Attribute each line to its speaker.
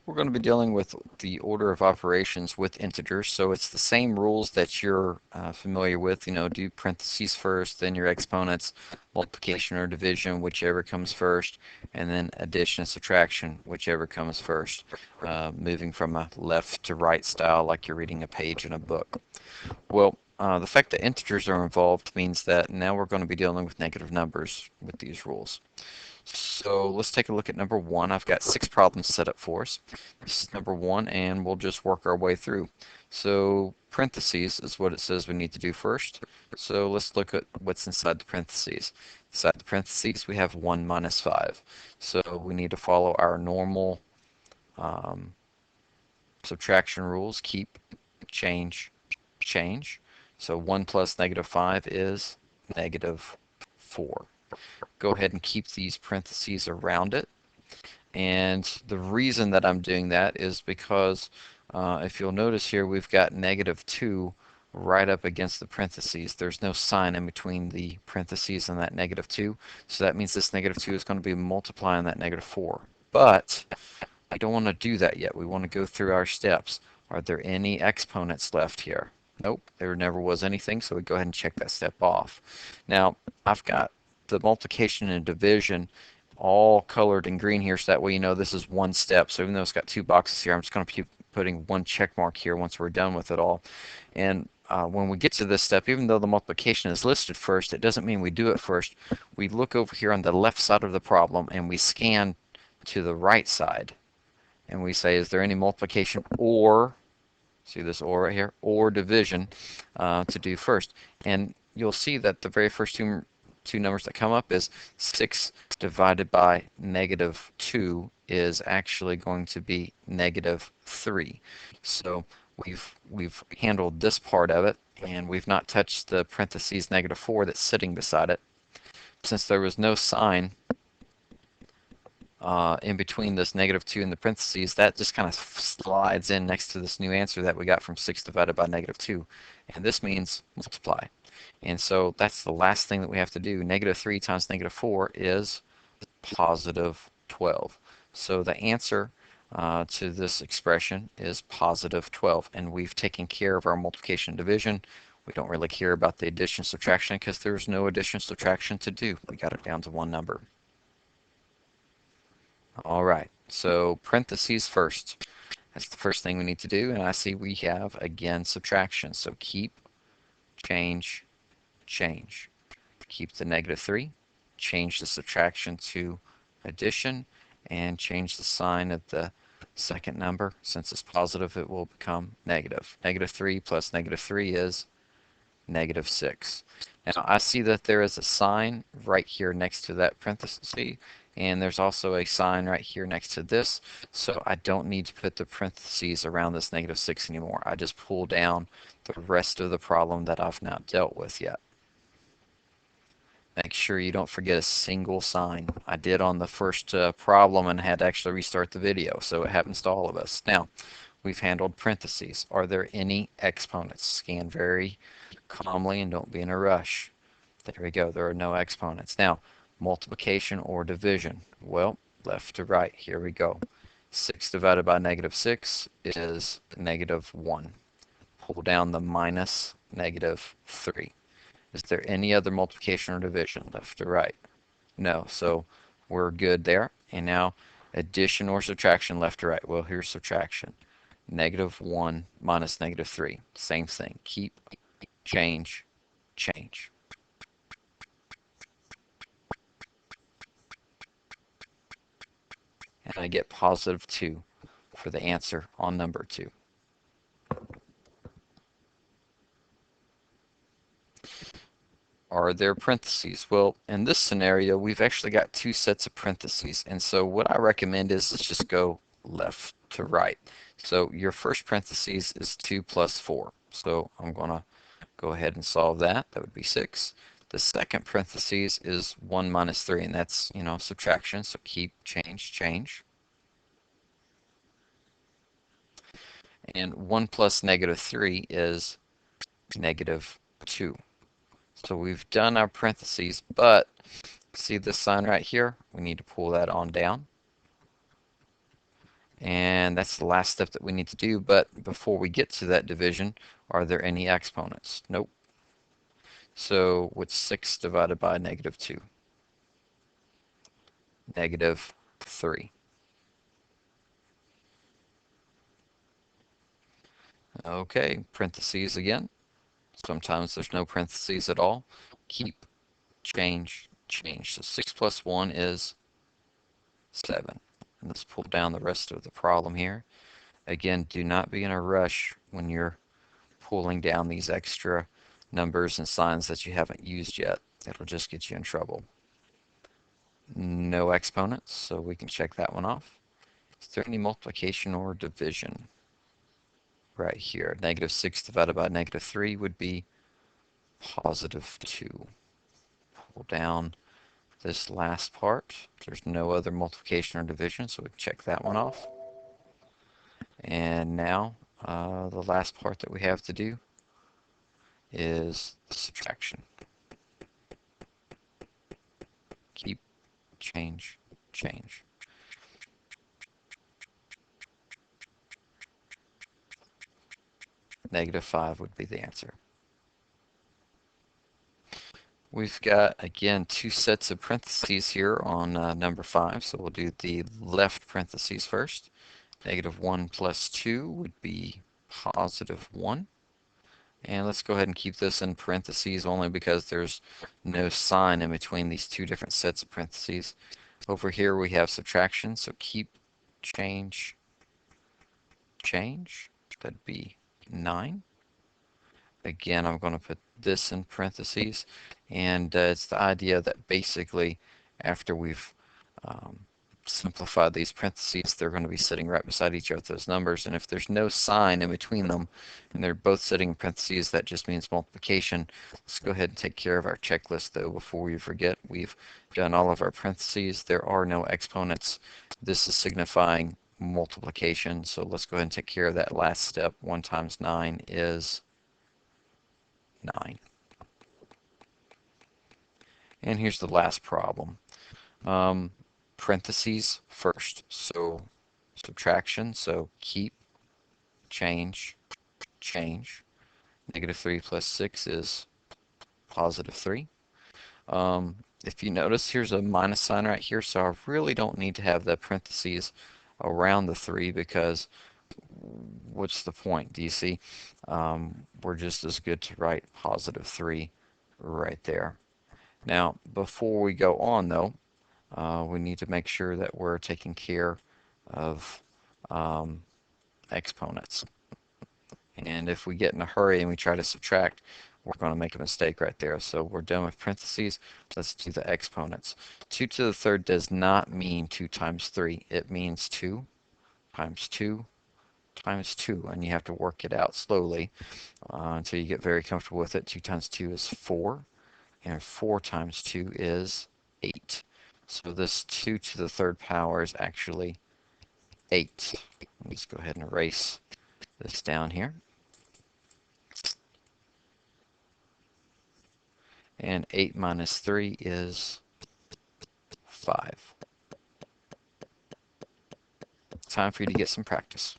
Speaker 1: we're going to be dealing with the order of operations with integers, so it's the same rules that you're familiar with. You know, do parentheses first, then your exponents, multiplication or division, whichever comes first, and then addition and subtraction, whichever comes first, moving from a left to right style like you're reading a page in a book. Well, the fact that integers are involved means that now we're going to be dealing with negative numbers with these rules. So let's take a look at number one. I've got 6 problems set up for us. This is number one, and we'll just work our way through. So parentheses is what it says we need to do first. So let's look at what's inside the parentheses. Inside the parentheses, we have 1 minus 5. So we need to follow our normal subtraction rules. Keep, change, change. So 1 plus negative 5 is negative 4. Go ahead and keep these parentheses around it. And the reason that I'm doing that is because if you'll notice here, we've got negative 2 right up against the parentheses. There's no sign in between the parentheses and that negative 2. So that means this negative 2 is going to be multiplying that negative 4. But we don't want to do that yet. We want to go through our steps. Are there any exponents left here? Nope, there never was anything, so we go ahead and check that step off. Now, I've got the multiplication and division all colored in green here, so that way you know this is one step. So even though it's got 2 boxes here, I'm just going to be putting 1 check mark here once we're done with it all. And when we get to this step, even though the multiplication is listed first, it doesn't mean we do it first. We look over here on the left side of the problem and we scan to the right side. And we say, is there any multiplication or, see this or right here, or division to do first? And you'll see that the very first two numbers that come up is 6 divided by negative 2 is actually going to be negative 3. So we've handled this part of it, and we've not touched the parentheses negative 4 that's sitting beside it. Since there was no sign in between this negative 2 and the parentheses, that just kind of slides in next to this new answer that we got from 6 divided by negative 2. And this means multiply. And so that's the last thing that we have to do. Negative 3 times negative 4 is positive 12. So the answer to this expression is positive 12. And we've taken care of our multiplication and division. We don't really care about the addition and subtraction because there's no addition and subtraction to do. We got it down to one number. All right, so parentheses first. That's the first thing we need to do. And I see we have, again, subtraction. So keep, change, change. Keep the negative 3, change the subtraction to addition, and change the sign of the second number. Since it's positive, it will become negative. Negative 3 plus negative 3 is negative 6. Now I see that there is a sign right here next to that parenthesis, and there's also a sign right here next to this, so I don't need to put the parentheses around this negative 6 anymore. I just pull down the rest of the problem that I've not dealt with yet. Make sure you don't forget a single sign. I did on the first problem and had to actually restart the video, so it happens to all of us. Now, we've handled parentheses. Are there any exponents? Scan very calmly and don't be in a rush. There we go. There are no exponents. Now, multiplication or division. Well, left to right. Here we go. 6 divided by negative 6 is negative 1. Pull down the minus negative 3. Is there any other multiplication or division? Left to right? No. So we're good there. And now addition or subtraction, left to right. Well, here's subtraction. Negative 1 minus negative 3. Same thing. Keep, change, change. And I get positive 2 for the answer on number 2. Are there parentheses? Well, in this scenario, we've actually got 2 sets of parentheses. And so what I recommend is let's just go left to right. So your first parentheses is 2 plus 4. So I'm going to go ahead and solve that. That would be 6. The second parentheses is 1 minus 3, and that's, subtraction. So keep, change, change. And 1 plus negative 3 is negative 2. So we've done our parentheses, but see this sign right here? We need to pull that on down. And that's the last step that we need to do, but before we get to that division, are there any exponents? Nope. So what's 6 divided by negative 2? Negative 3. Okay, parentheses again. Sometimes there's no parentheses at all. Keep, change, change. So 6 plus 1 is 7. And let's pull down the rest of the problem here. Again, do not be in a rush when you're pulling down these extra numbers and signs that you haven't used yet. It'll just get you in trouble. No exponents, so we can check that one off. Is there any multiplication or division? Right here, negative 6 divided by negative 3 would be positive 2. Pull down this last part. There's no other multiplication or division, so we can check that one off. And now the last part that we have to do is subtraction. Keep, change, change. Negative 5 would be the answer. We've got, again, two sets of parentheses here on number 5, so we'll do the left parentheses first. Negative 1 plus 2 would be positive 1. And let's go ahead and keep this in parentheses only because there's no sign in between these two different sets of parentheses. Over here we have subtraction, so keep, change, change. That'd be 9. Again, I'm going to put this in parentheses, and it's the idea that basically after we've simplified these parentheses, they're going to be sitting right beside each of those numbers, and if there's no sign in between them and they're both sitting in parentheses, that just means multiplication. Let's go ahead and take care of our checklist though before we forget. We've done all of our parentheses. There are no exponents. This is signifying multiplication, so let's go ahead and take care of that last step. 1 times 9 is 9. And here's the last problem. Parentheses first. So subtraction, so keep, change, change. Negative 3 plus 6 is positive 3. If you notice, here's a minus sign right here, so I really don't need to have the parentheses around the 3 because what's the point? Do you see? We're just as good to write positive 3 right there. Now, before we go on though, we need to make sure that we're taking care of exponents. And if we get in a hurry and we try to subtract, we're going to make a mistake right there. So we're done with parentheses. Let's do the exponents. 2 to the third does not mean 2 times 3. It means 2 times 2 times 2. And you have to work it out slowly until you get very comfortable with it. 2 times 2 is 4. And 4 times 2 is 8. So this 2 to the third power is actually 8. Let's go ahead and erase this down here. And 8 minus 3 is 5. Time for you to get some practice.